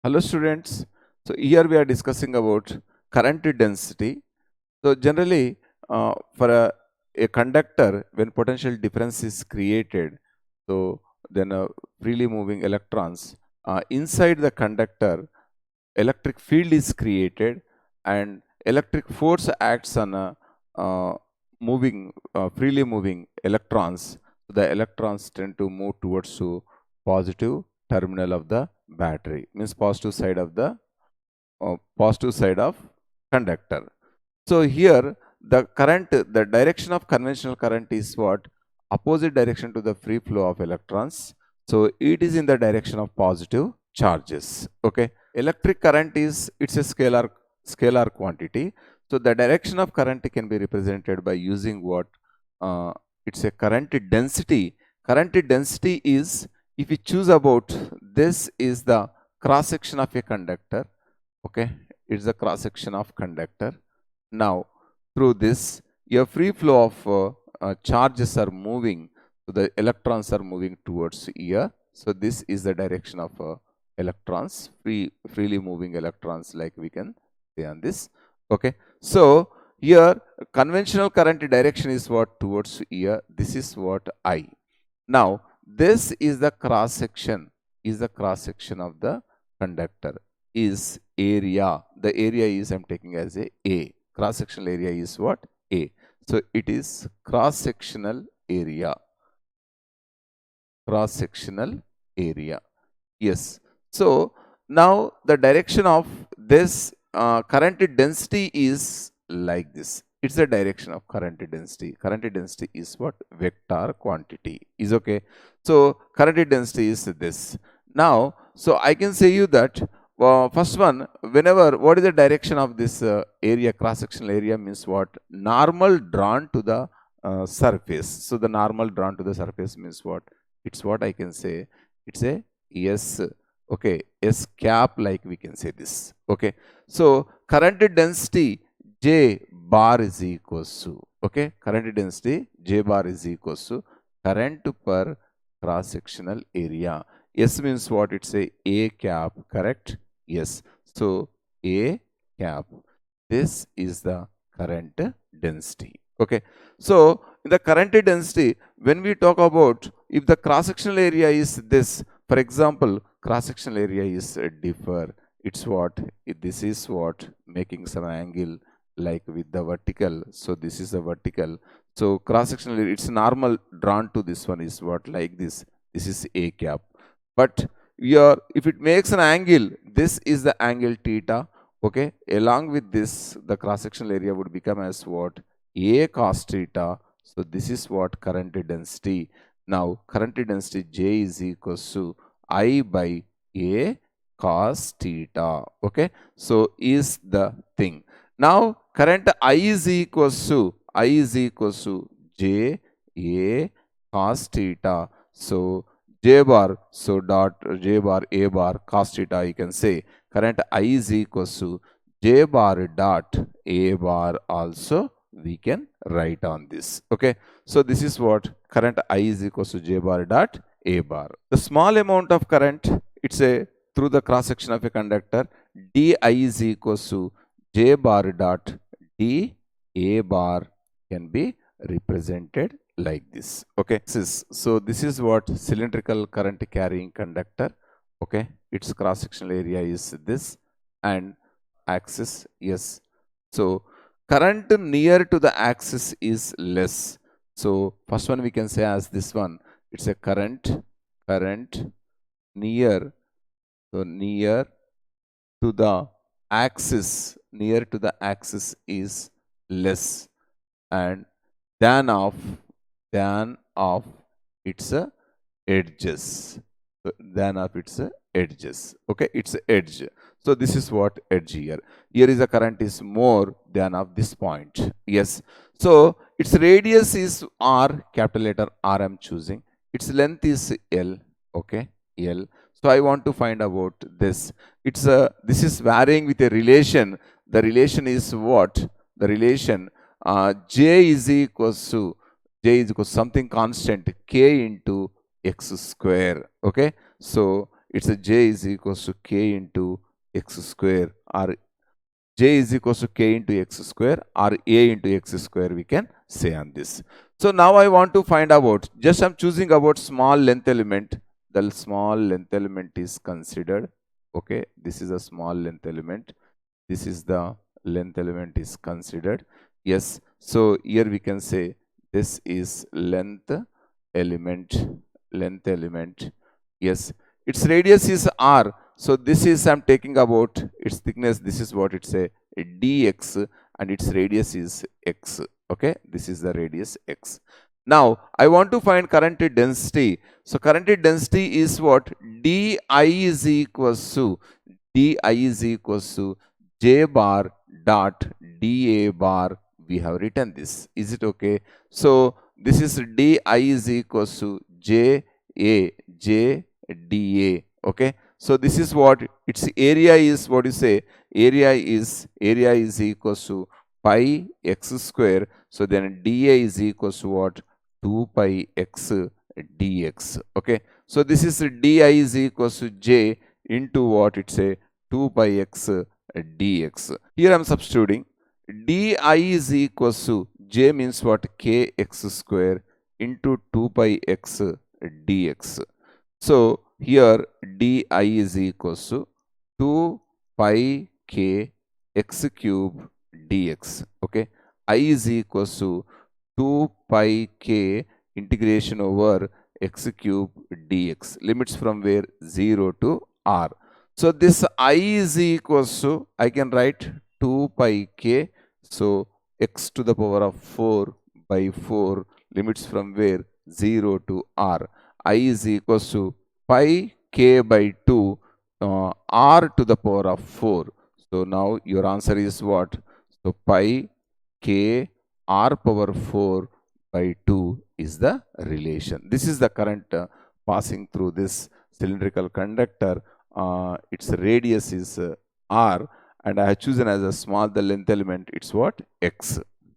Hello students. So here we are discussing about current density. So generally for a conductor, when potential difference is created, so then freely moving electrons inside the conductor, electric field is created and electric force acts on uh, freely moving electrons. The electrons tend to move towards to positive terminal of the battery, means positive side of conductor. So here the direction of conventional current is what? Opposite direction to the free flow of electrons. So it is in the direction of positive charges. Okay. Electric current is, it's a scalar quantity. So the direction of current can be represented by using what? Uh, it's a current density. Current density is, if we choose about, this is the cross section of a conductor. Okay, it's the cross section of conductor. Now through this, a free flow of charges are moving, so the electrons are moving towards here. So this is the direction of electrons, freely moving electrons, like we can say on this. Okay, so here conventional current direction is what? Towards here. This is what I. Now this is the cross section, of the conductor, is area. The area is, I'm taking as A. Cross sectional area is what? A. So it is cross sectional area. Cross sectional area. Yes. So now the direction of this current density is like this. It's the direction of current density. Current density is what? Vector quantity. Is okay. So current density is this. Now, so I can say you that first one, whenever, what is the direction of this area, cross sectional area, means what? Normal drawn to the surface. So the normal drawn to the surface means what? It's what I can say. It's a S. Okay, S cap, like we can say this. Okay, so current density J bar is equals to, okay, current density J bar is equals to current per cross sectional area. S means what? It's A cap, correct? Yes. So A cap. This is the current density. Okay. So in the current density, when we talk about, if the cross sectional area is this, for example, cross sectional area is differ. It's what? This is what? Making some angle like with the vertical. So this is the vertical. So cross sectional area, it's normal drawn to this one is what? Like this. This is A cap. But if it makes an angle, this is the angle theta. Okay, along with this, the cross sectional area would become as what? A cos theta. So this is what? Current density. Now current density J is equals to I by A cos theta. Okay, so is the thing. Now current I is equals to J A cos theta. So J bar, so dot J bar A bar cos theta, you can say current I is equals to J bar dot A bar, also we can write on this. Okay, so this is what? Current I is equals to J bar dot A bar. The small amount of current, it's a through the cross section of a conductor, Di is equals to J bar dot D A bar, can be represented like this. Okay, so this is what? Cylindrical current carrying conductor. Okay, its cross sectional area is this, and axis, yes. So current near to the axis is less. So first one we can say as this one, it's a current near, so near to the axis, is less, and than of its edges. So than of its edges. Okay, it's edge. So this is what? Edge here. Here is the current is more than of this point. Yes. So its radius is R, capital letter R I'm choosing. Its length is L. Okay, L. So I want to find about this. This is varying with a relation. The relation is what? The relation J is equals to something constant, K into X square. Okay, so it's a j is equals to k into x square, or j is equals to k into x square, or a into x square, we can say on this. So now I want to find about, just I'm choosing about small length element. The small length element is considered. Okay, this is a small length element. This is the length element is considered. Yes, so here we can say this is length element, length element. Yes, its radius is r. So this is I'm taking about its thickness. This is what it's a dx, and its radius is x. Okay, this is the radius x. Now I want to find current density. So current density is what? Di is equals to j bar dot dA bar. We have written this. Is it okay? So this is di is equals to j dA. Okay. So this is what its area is. What you say? Area is equals to pi x square. So then dA is equals to what? 2 pi x dx. Okay. So this is di is equals to j into what it say? 2 pi x dx. Here I am substituting. Di is equals to j means what? Kx square into 2 pi x dx. So here di is equals to 2 pi k x cube dx. Okay, I is equals to 2 pi k integration over x cube dx. Limits from where? 0 to r. So this I is equals to, I can write 2 pi k. So x to the power of 4 by 4. Limits from where? 0 to r. I is equals to pi k by 2 r to the power of 4. So now your answer is what? So pi k r power 4 by 2 is the relation. This is the current passing through this cylindrical conductor. Its radius is r, and I have chosen as a small the length element. It's what? X.